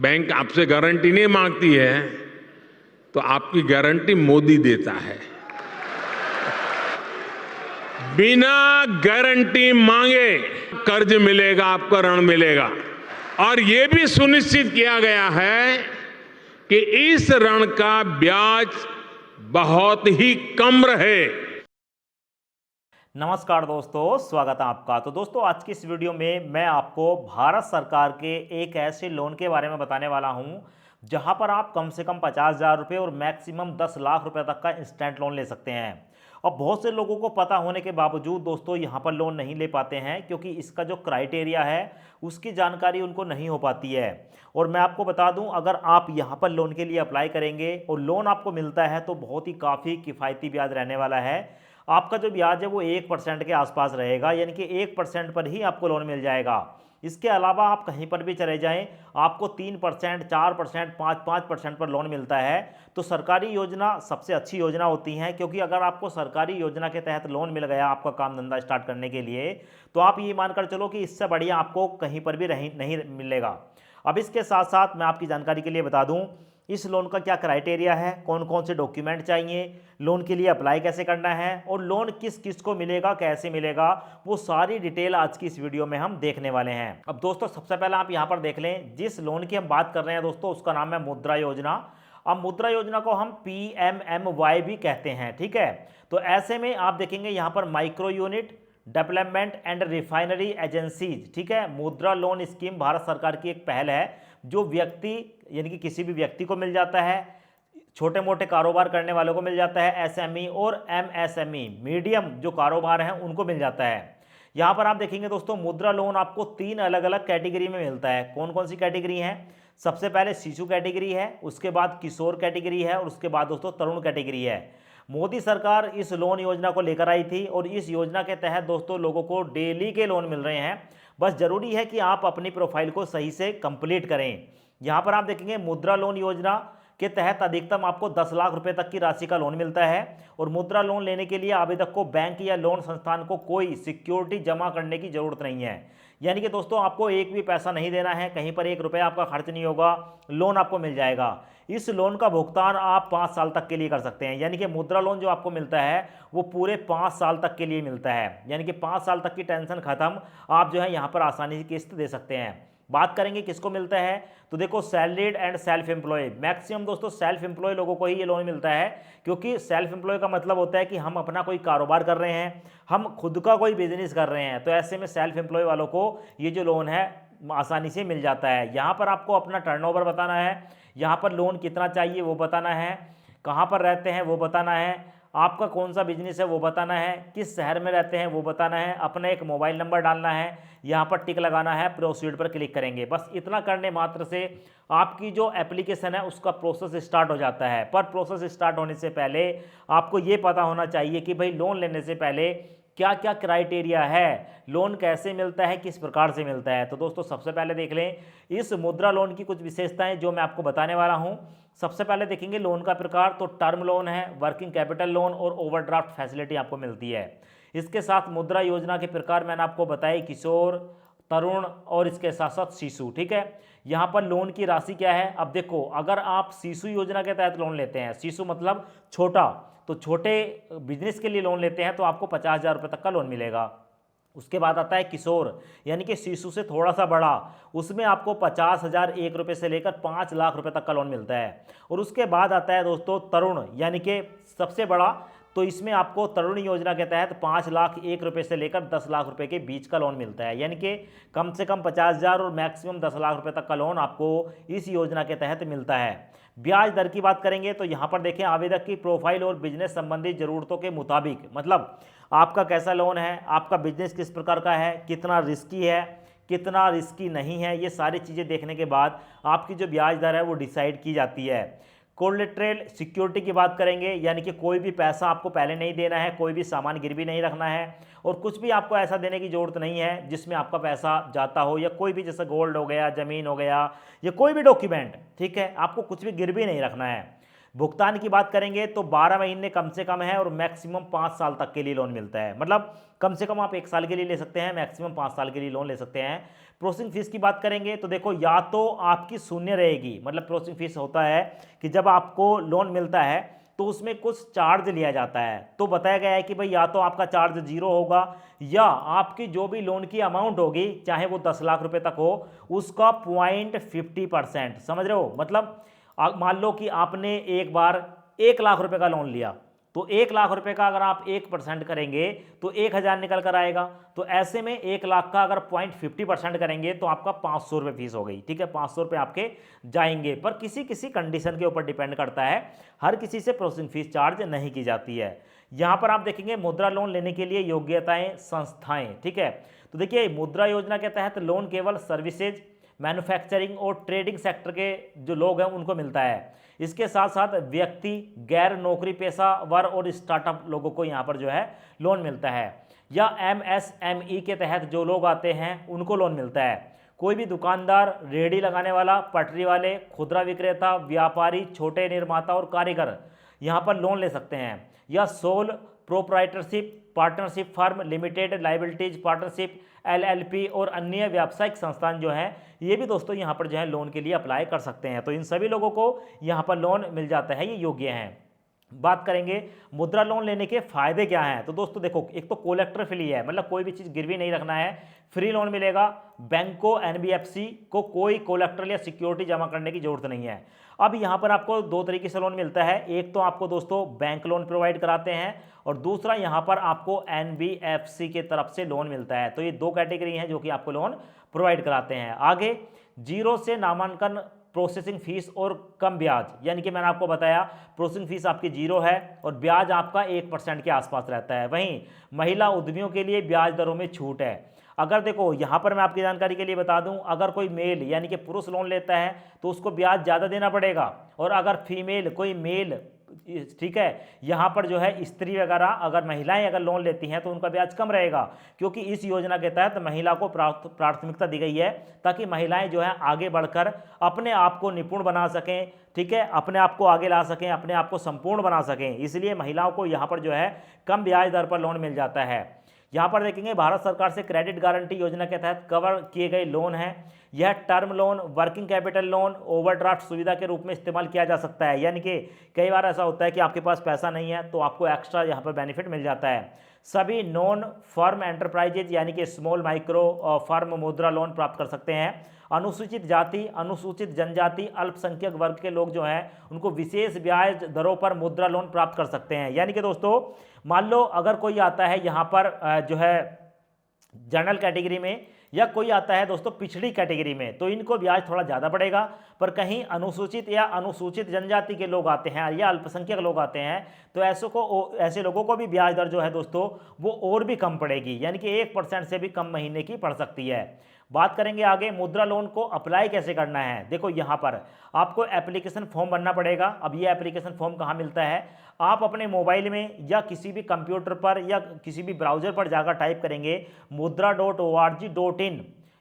Bank आपसे guarantee नहीं मांगती है तो आपकी गारंटी मोदी देता है। बिना गारंटी मांगे कर्ज मिलेगा, आपको ऋण मिलेगा। और ये भी सुनिश्चित किया गया है कि इस ऋण का ब्याज बहुत ही कम रहे। नमस्कार दोस्तों, स्वागत है आपका। तो दोस्तों, आज की इस वीडियो में मैं आपको भारत सरकार के एक ऐसे लोन के बारे में बताने वाला हूं जहां पर आप कम से कम 50,000 रुपये और मैक्सिमम 10 लाख रुपए तक का इंस्टेंट लोन ले सकते हैं। अब बहुत से लोगों को पता होने के बावजूद दोस्तों यहां पर लोन नहीं ले पाते हैं क्योंकि इसका जो क्राइटेरिया है उसकी जानकारी उनको नहीं हो पाती है। और मैं आपको बता दूं, अगर आप यहां पर लोन के लिए अप्लाई करेंगे और लोन आपको मिलता है तो बहुत ही काफ़ी किफ़ायती ब्याज रहने वाला है। आपका जो ब्याज है वो 1% के आसपास रहेगा, यानी कि 1% पर ही आपको लोन मिल जाएगा। इसके अलावा आप कहीं पर भी चले जाएं, आपको 3%, 4%, 5% पर लोन मिलता है। तो सरकारी योजना सबसे अच्छी योजना होती है, क्योंकि अगर आपको सरकारी योजना के तहत लोन मिल गया आपका काम धंधा स्टार्ट करने के लिए, तो आप ये मानकर चलो कि इससे बढ़िया आपको कहीं पर भी नहीं मिलेगा। अब इसके साथ साथ मैं आपकी जानकारी के लिए बता दूं, इस लोन का क्या क्राइटेरिया है, कौन कौन से डॉक्यूमेंट चाहिए, लोन के लिए अप्लाई कैसे करना है और लोन किस किस को मिलेगा, कैसे मिलेगा, वो सारी डिटेल आज की इस वीडियो में हम देखने वाले हैं। अब दोस्तों, सबसे पहले आप यहां पर देख लें, जिस लोन की हम बात कर रहे हैं दोस्तों उसका नाम है मुद्रा योजना। अब मुद्रा योजना को हम PMMY भी कहते हैं, ठीक है। तो ऐसे में आप देखेंगे यहां पर micro unit development and refinery agencies, ठीक है। मुद्रा लोन स्कीम भारत सरकार की एक पहल है जो व्यक्ति यानी कि किसी भी व्यक्ति को मिल जाता है, छोटे मोटे कारोबार करने वालों को मिल जाता है, SME और MSME मीडियम जो कारोबार हैं उनको मिल जाता है। यहाँ पर आप देखेंगे दोस्तों, मुद्रा लोन आपको 3 अलग अलग कैटेगरी में मिलता है। कौन कौन सी कैटेगरी है? सबसे पहले शिशु कैटेगरी है, उसके बाद किशोर कैटेगरी है और उसके बाद दोस्तों तरुण कैटेगरी है। मोदी सरकार इस लोन योजना को लेकर आई थी और इस योजना के तहत दोस्तों लोगों को डेली के लोन मिल रहे हैं। बस जरूरी है कि आप अपनी प्रोफाइल को सही से कंप्लीट करें। यहाँ पर आप देखेंगे मुद्रा लोन योजना के तहत अधिकतम आपको 10 लाख रुपए तक की राशि का लोन मिलता है। और मुद्रा लोन लेने के लिए आवेदक को बैंक या लोन संस्थान को कोई सिक्योरिटी जमा करने की जरूरत नहीं है। यानी कि दोस्तों आपको एक भी पैसा नहीं देना है, कहीं पर 1 रुपया आपका खर्च नहीं होगा, लोन आपको मिल जाएगा। इस लोन का भुगतान आप 5 साल तक के लिए कर सकते हैं। यानी कि मुद्रा लोन जो आपको मिलता है वो पूरे 5 साल तक के लिए मिलता है, यानी कि 5 साल तक की टेंशन खत्म, आप जो है यहाँ पर आसानी से किस्त दे सकते हैं। बात करेंगे किसको मिलता है, तो देखो salaried and self employ, maximum दोस्तों सेल्फ एम्प्लॉय लोगों को ही ये लोन मिलता है। क्योंकि सेल्फ एम्प्लॉय का मतलब होता है कि हम अपना कोई कारोबार कर रहे हैं, हम खुद का कोई बिजनेस कर रहे हैं, तो ऐसे में सेल्फ एम्प्लॉय वालों को ये जो लोन है आसानी से मिल जाता है। यहाँ पर आपको अपना टर्नओवर बताना है, यहाँ पर लोन कितना चाहिए वो बताना है, कहाँ पर रहते हैं वो बताना है, आपका कौन सा बिजनेस है वो बताना है, किस शहर में रहते हैं वो बताना है, अपना एक मोबाइल नंबर डालना है, यहाँ पर टिक लगाना है, प्रोसीड पर क्लिक करेंगे। बस इतना करने मात्र से आपकी जो एप्लीकेशन है उसका प्रोसेस स्टार्ट हो जाता है। पर प्रोसेस स्टार्ट होने से पहले आपको ये पता होना चाहिए कि भाई लोन लेने से पहले क्या क्या क्राइटेरिया है, लोन कैसे मिलता है, किस प्रकार से मिलता है। तो दोस्तों सबसे पहले देख लें इस मुद्रा लोन की कुछ विशेषताएं जो मैं आपको बताने वाला हूं। सबसे पहले देखेंगे लोन का प्रकार, तो टर्म लोन है, वर्किंग कैपिटल लोन और ओवरड्राफ्ट फैसिलिटी आपको मिलती है। इसके साथ मुद्रा योजना के प्रकार मैंने आपको बताए, किशोर, तरुण और इसके साथ साथ शिशु, ठीक है। यहाँ पर लोन की राशि क्या है, अब देखो अगर आप शिशु योजना के तहत लोन लेते हैं, शिशु मतलब छोटा, तो छोटे बिजनेस के लिए लोन लेते हैं तो आपको 50,000 रुपये तक का लोन मिलेगा। उसके बाद आता है किशोर, यानी कि शिशु से थोड़ा सा बड़ा, उसमें आपको 50,000 1 रुपये से लेकर 5 लाख रुपए तक का लोन मिलता है। और उसके बाद आता है दोस्तों तरुण, यानी कि सबसे बड़ा, तो इसमें आपको तरुण योजना के तहत 5 लाख 1 रुपये से लेकर 10 लाख रुपए के बीच का लोन मिलता है। यानी कि कम से कम 50,000 और मैक्सिमम 10 लाख रुपए तक का लोन आपको इस योजना के तहत मिलता है। ब्याज दर की बात करेंगे तो यहाँ पर देखें आवेदक की प्रोफाइल और बिजनेस संबंधी जरूरतों के मुताबिक, मतलब आपका कैसा लोन है, आपका बिजनेस किस प्रकार का है, कितना रिस्की है, कितना रिस्की नहीं है, ये सारी चीज़ें देखने के बाद आपकी जो ब्याज दर है वो डिसाइड की जाती है। कोलेटरल सिक्योरिटी की बात करेंगे, यानी कि कोई भी पैसा आपको पहले नहीं देना है, कोई भी सामान गिरवी नहीं रखना है और कुछ भी आपको ऐसा देने की ज़रूरत नहीं है जिसमें आपका पैसा जाता हो, या कोई भी जैसे गोल्ड हो गया, ज़मीन हो गया, या कोई भी डॉक्यूमेंट, ठीक है, आपको कुछ भी गिरवी नहीं रखना है। भुगतान की बात करेंगे तो 12 महीने कम से कम है और मैक्सिमम 5 साल तक के लिए लोन मिलता है। मतलब कम से कम आप 1 साल के लिए ले सकते हैं, मैक्सिमम 5 साल के लिए लोन ले सकते हैं। प्रोसेसिंग फीस की बात करेंगे तो देखो, या तो आपकी शून्य रहेगी, मतलब प्रोसेसिंग फीस होता है कि जब आपको लोन मिलता है तो उसमें कुछ चार्ज लिया जाता है। तो बताया गया है कि भाई या तो आपका चार्ज जीरो होगा, या आपकी जो भी लोन की अमाउंट होगी, चाहे वो 10 लाख रुपए तक हो, उसका 0.50%, समझ रहे हो, मतलब मान लो कि आपने एक बार 1 लाख रुपए का लोन लिया, तो 1 लाख रुपए का अगर आप 1% करेंगे तो 1,000 निकल कर आएगा। तो ऐसे में 1 लाख का अगर 0.50% करेंगे तो आपका 500 रुपये फीस हो गई, ठीक है, 500 रुपये आपके जाएंगे। पर किसी किसी कंडीशन के ऊपर डिपेंड करता है, हर किसी से प्रोसेसिंग फीस चार्ज नहीं की जाती है। यहाँ पर आप देखेंगे मुद्रा लोन लेने के लिए योग्यताएं, संस्थाएं, ठीक है। तो देखिए, मुद्रा योजना के तहत लोन केवल सर्विसेज, मैन्युफैक्चरिंग और ट्रेडिंग सेक्टर के जो लोग हैं उनको मिलता है। इसके साथ साथ व्यक्ति, गैर नौकरी पेशा वर्ग और स्टार्टअप लोगों को यहाँ पर जो है लोन मिलता है। या MSME के तहत जो लोग आते हैं उनको लोन मिलता है। कोई भी दुकानदार, रेहड़ी लगाने वाला, पटरी वाले, खुदरा विक्रेता, व्यापारी, छोटे निर्माता और कारीगर यहाँ पर लोन ले सकते हैं। या sole proprietorship, partnership firm, limited liabilities partnership, LLP और अन्य व्यावसायिक संस्थान जो हैं, ये भी दोस्तों यहाँ पर जो है लोन के लिए अप्लाई कर सकते हैं। तो इन सभी लोगों को यहाँ पर लोन मिल जाता है, ये योग्य हैं। बात करेंगे मुद्रा लोन लेने के फायदे क्या हैं। तो दोस्तों देखो, एक तो कोलेक्टर फ्री है, मतलब कोई भी चीज़ गिरवी नहीं रखना है, फ्री लोन मिलेगा। बैंक को, NBFC को कोई कोलेक्टर या सिक्योरिटी जमा करने की जरूरत नहीं है। अब यहाँ पर आपको दो तरीके से लोन मिलता है, एक तो आपको दोस्तों बैंक लोन प्रोवाइड कराते हैं, और दूसरा यहाँ पर आपको NBFC के तरफ से लोन मिलता है। तो ये दो कैटेगरी हैं जो कि आपको लोन प्रोवाइड कराते हैं। आगे, जीरो से नामांकन, प्रोसेसिंग फीस और कम ब्याज, यानी कि मैंने आपको बताया प्रोसेसिंग फीस आपकी जीरो है और ब्याज आपका 1% के आसपास रहता है। वहीं महिला उद्यमियों के लिए ब्याज दरों में छूट है। अगर देखो, यहाँ पर मैं आपकी जानकारी के लिए बता दूं, अगर कोई मेल यानी कि पुरुष लोन लेता है तो उसको ब्याज ज़्यादा देना पड़ेगा, और अगर फीमेल कोई मेल, ठीक है, यहाँ पर जो है स्त्री वगैरह, अगर महिलाएं अगर लोन लेती हैं तो उनका ब्याज कम रहेगा, क्योंकि इस योजना के तहत महिला को प्राथमिकता दी गई है, ताकि महिलाएं जो है आगे बढ़कर अपने आप को निपुण बना सकें, ठीक है, अपने आप को आगे ला सकें, अपने आप को संपूर्ण बना सकें। इसलिए महिलाओं को यहाँ पर जो है कम ब्याज दर पर लोन मिल जाता है। यहाँ पर देखेंगे, भारत सरकार से क्रेडिट गारंटी योजना के तहत कवर किए गए लोन हैं। यह term loan, working capital loan, overdraft सुविधा के रूप में इस्तेमाल किया जा सकता है। यानी कि कई बार ऐसा होता है कि आपके पास पैसा नहीं है तो आपको एक्स्ट्रा यहाँ पर बेनिफिट मिल जाता है। सभी नॉन फर्म एंटरप्राइजेज यानी कि स्मॉल माइक्रो फर्म मुद्रा लोन प्राप्त कर सकते हैं। अनुसूचित जाति, अनुसूचित जनजाति, अल्पसंख्यक वर्ग के लोग जो हैं उनको विशेष ब्याज दरों पर मुद्रा लोन प्राप्त कर सकते हैं। यानी कि दोस्तों, मान लो अगर कोई आता है यहाँ पर जो है जनरल कैटेगरी में, या कोई आता है दोस्तों पिछड़ी कैटेगरी में, तो इनको ब्याज थोड़ा ज़्यादा पड़ेगा। पर कहीं अनुसूचित या अनुसूचित जनजाति के लोग आते हैं या अल्पसंख्यक लोग आते हैं तो ऐसे लोगों को भी ब्याज दर जो है दोस्तों वो और भी कम पड़ेगी, यानी कि 1% से भी कम महीने की पड़ सकती है। बात करेंगे आगे, मुद्रा लोन को अप्लाई कैसे करना है। देखो, यहाँ पर आपको एप्लीकेशन फॉर्म भरना पड़ेगा। अब ये एप्लीकेशन फॉर्म कहाँ मिलता है, आप अपने मोबाइल में या किसी भी कंप्यूटर पर या किसी भी ब्राउज़र पर जाकर टाइप करेंगे mudra.org.in,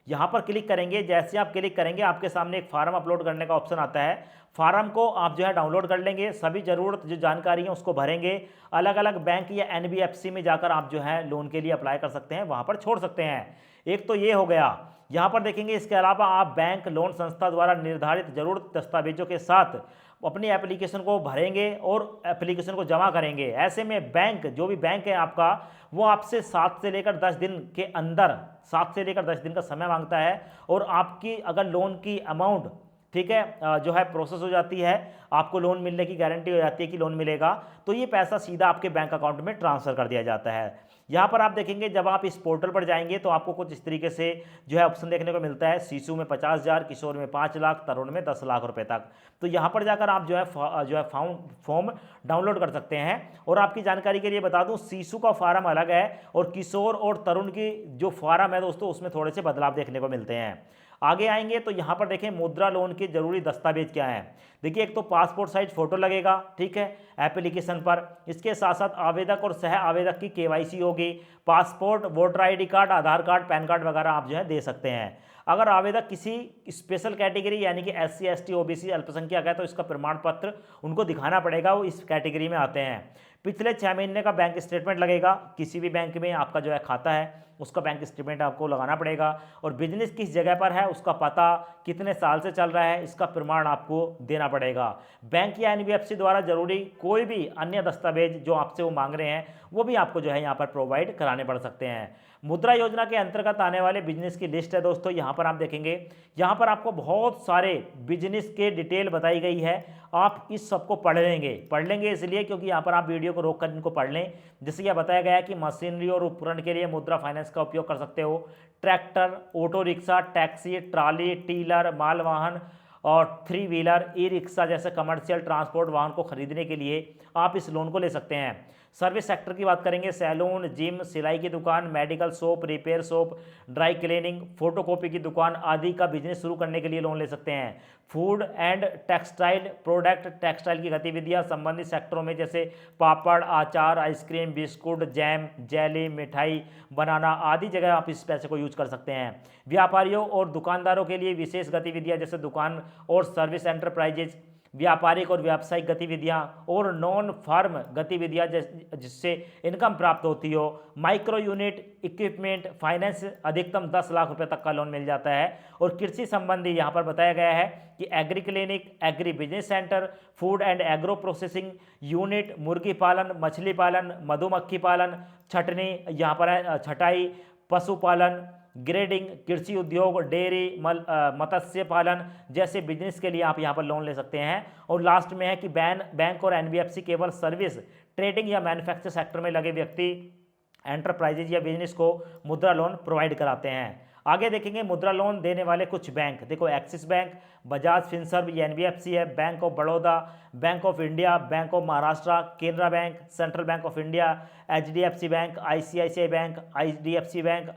यहाँ पर क्लिक करेंगे। जैसे आप क्लिक करेंगे आपके सामने एक फार्म अपलोड करने का ऑप्शन आता है। फार्म को आप जो है डाउनलोड कर लेंगे, सभी ज़रूरत जो जानकारी है उसको भरेंगे। अलग अलग बैंक या NBFC में जाकर आप जो है लोन के लिए अप्लाई कर सकते हैं, वहाँ पर छोड़ सकते हैं। एक तो ये हो गया। यहाँ पर देखेंगे, इसके अलावा आप बैंक लोन संस्था द्वारा निर्धारित जरूरत दस्तावेजों के साथ अपनी एप्लीकेशन को भरेंगे और एप्लीकेशन को जमा करेंगे। ऐसे में बैंक, जो भी बैंक है आपका, वो आपसे 7 से लेकर 10 दिन के अंदर, 7 से लेकर 10 दिन का समय मांगता है। और आपकी अगर लोन की अमाउंट, ठीक है, जो है प्रोसेस हो जाती है, आपको लोन मिलने की गारंटी हो जाती है कि लोन मिलेगा, तो ये पैसा सीधा आपके बैंक अकाउंट में ट्रांसफ़र कर दिया जाता है। यहाँ पर आप देखेंगे, जब आप इस पोर्टल पर जाएंगे तो आपको कुछ इस तरीके से जो है ऑप्शन देखने को मिलता है। शिशु में 50,000, किशोर में 5 लाख, तरुण में 10 लाख रुपए तक। तो यहाँ पर जाकर आप जो है फॉर्म डाउनलोड कर सकते हैं। और आपकी जानकारी के लिए बता दूँ, शिशु का फार्म अलग है और किशोर और तरुण की जो फार्म है दोस्तों उसमें थोड़े से बदलाव देखने को मिलते हैं। आगे आएंगे तो यहाँ पर देखें मुद्रा लोन के जरूरी दस्तावेज क्या हैं। देखिए, एक तो पासपोर्ट साइज फोटो लगेगा, ठीक है, एप्लीकेशन पर। इसके साथ साथ आवेदक और सह आवेदक की KYC होगी। पासपोर्ट, वोटर ID कार्ड, आधार कार्ड, पैन कार्ड वगैरह आप जो है दे सकते हैं। अगर आवेदक किसी स्पेशल कैटेगरी यानी कि SC, ST, OBC, अल्पसंख्यक है तो इसका प्रमाण पत्र उनको दिखाना पड़ेगा, वो इस कैटेगरी में आते हैं। पिछले 6 महीने का बैंक स्टेटमेंट लगेगा, किसी भी बैंक में आपका जो है खाता है। उसका बैंक स्टेटमेंट आपको लगाना पड़ेगा, और बिजनेस किस जगह पर है उसका पता, कितने साल से चल रहा है इसका प्रमाण आपको देना पड़ेगा। बैंक या एनबीएफसी द्वारा जरूरी कोई भी अन्य दस्तावेज जो आपसे वो मांग रहे हैं वो भी आपको जो है यहाँ पर प्रोवाइड कराने पड़ सकते हैं। मुद्रा योजना के अंतर्गत आने वाले बिजनेस की लिस्ट है दोस्तों, यहाँ पर आप देखेंगे, यहाँ पर आपको बहुत सारे बिजनेस के डिटेल बताई गई है। आप इस सबको पढ़ लेंगे इसलिए क्योंकि यहाँ पर आप वीडियो को रोक कर इनको पढ़ लें। जैसे कि बताया गया है कि मशीनरी और उपकरण के लिए मुद्रा फाइनेंस का उपयोग कर सकते हो। Tractor, auto rickshaw, taxi, trolley, tiller, मालवाहन और 3 व्हीलर, ई रिक्शा जैसे कमर्शियल ट्रांसपोर्ट वाहन को खरीदने के लिए आप इस लोन को ले सकते हैं। सर्विस सेक्टर की बात करेंगे, सैलून, जिम, सिलाई की दुकान, medical shop, repair shop, dry cleaning, photocopy की दुकान आदि का बिजनेस शुरू करने के लिए लोन ले सकते हैं। Food and textile product, textile की गतिविधियां संबंधित सेक्टरों में जैसे पापड़, अचार, आइसक्रीम, बिस्कुट, जैम, जेली, मिठाई बनाना आदि जगह आप इस पैसे को यूज कर सकते हैं। व्यापारियों और दुकानदारों के लिए विशेष गतिविधियां जैसे दुकान और सर्विस एंटरप्राइजेज, व्यापारिक और व्यावसायिक गतिविधियां और नॉन फार्म गतिविधियां जिससे इनकम प्राप्त होती हो। माइक्रो यूनिट इक्विपमेंट फाइनेंस अधिकतम 10 लाख रुपए तक का लोन मिल जाता है। और कृषि संबंधी यहाँ पर बताया गया है कि agree clinic, agri business centre, food and agro processing unit, मुर्गी पालन, मछली पालन, मधुमक्खी पालन, छटनी, यहाँ पर है छटाई, पशुपालन, ग्रेडिंग, कृषि उद्योग, डेयरी, मत्स्य पालन जैसे बिजनेस के लिए आप यहाँ पर लोन ले सकते हैं। और लास्ट में है कि बैंक और एनबीएफसी केवल सर्विस, ट्रेडिंग या मैन्युफैक्चर सेक्टर में लगे व्यक्ति, एंटरप्राइजेज या बिजनेस को मुद्रा लोन प्रोवाइड कराते हैं। आगे देखेंगे मुद्रा लोन देने वाले कुछ बैंक। देखो, एक्सिस बैंक, बजाज फिनसर्व, ये एनबीएफसी है, bank of Baroda, bank of India, bank of Maharashtra, Canara bank, central bank of India, HDFC bank, ICICI bank, IDFC bank,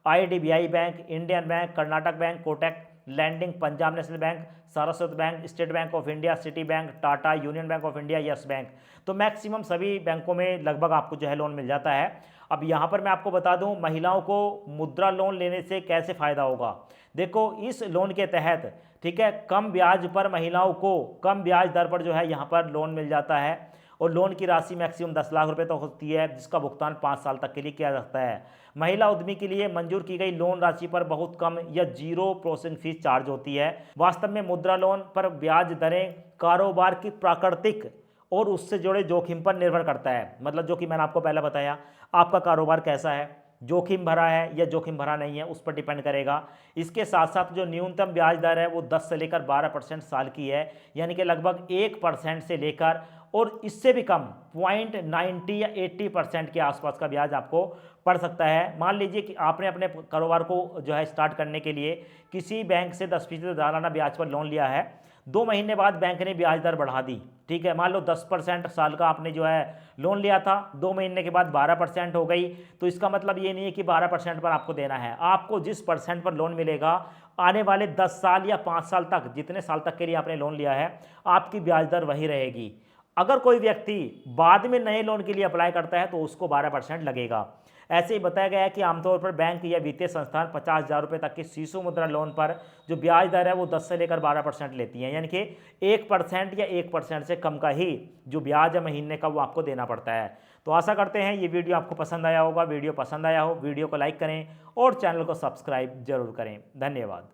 IDBI bank, Indian bank, Karnataka bank, Kotak lending, Punjab national bank, Saraswat bank, state bank of India, Citi bank, Tata, union bank of India, Yes bank. तो maximum सभी बैंकों में लगभग आपको जो है loan मिल जाता है। अब यहाँ पर मैं आपको बता दूं महिलाओं को मुद्रा लोन लेने से कैसे फ़ायदा होगा। देखो, इस लोन के तहत, ठीक है, कम ब्याज पर महिलाओं को कम ब्याज दर पर जो है यहाँ पर लोन मिल जाता है। और लोन की राशि मैक्सिमम 10 लाख रुपए तक होती है, जिसका भुगतान 5 साल तक के लिए किया जाता है। महिला उद्यमी के लिए मंजूर की गई लोन राशि पर बहुत कम या 0 प्रोसेसिंग फीस चार्ज होती है। वास्तव में मुद्रा लोन पर ब्याज दरें कारोबार की प्राकृतिक और उससे जुड़े जोखिम पर निर्भर करता है। मतलब जो कि मैंने आपको पहले बताया, आपका कारोबार कैसा है, जोखिम भरा है या जोखिम भरा नहीं है, उस पर डिपेंड करेगा। इसके साथ साथ जो न्यूनतम ब्याज दर है वो 10 से लेकर 12% साल की है, यानी कि लगभग 1% से लेकर और इससे भी कम 0.90 या 80% के आसपास का ब्याज आपको पड़ सकता है। मान लीजिए कि आपने अपने कारोबार को जो है स्टार्ट करने के लिए किसी बैंक से 10% सालाना ब्याज पर लोन लिया है, 2 महीने बाद बैंक ने ब्याज दर बढ़ा दी, ठीक है, मान लो 10% साल का आपने जो है लोन लिया था, 2 महीने के बाद 12% हो गई, तो इसका मतलब ये नहीं है कि 12% पर आपको देना है। आपको जिस परसेंट पर लोन मिलेगा आने वाले 10 साल या 5 साल तक, जितने साल तक के लिए आपने लोन लिया है, आपकी ब्याज दर वही रहेगी। अगर कोई व्यक्ति बाद में नए लोन के लिए अप्लाई करता है तो उसको 12% लगेगा। ऐसे ही बताया गया है कि आमतौर पर बैंक या वित्तीय संस्थान 50,000 रुपये तक के शिशु मुद्रा लोन पर जो ब्याज दर है वो 10 से लेकर 12% लेती हैं, यानी कि 1% या 1% से कम का ही जो ब्याज है महीने का वो आपको देना पड़ता है। तो आशा करते हैं ये वीडियो आपको पसंद आया होगा। वीडियो पसंद आया हो वीडियो को लाइक करें और चैनल को सब्सक्राइब जरूर करें। धन्यवाद।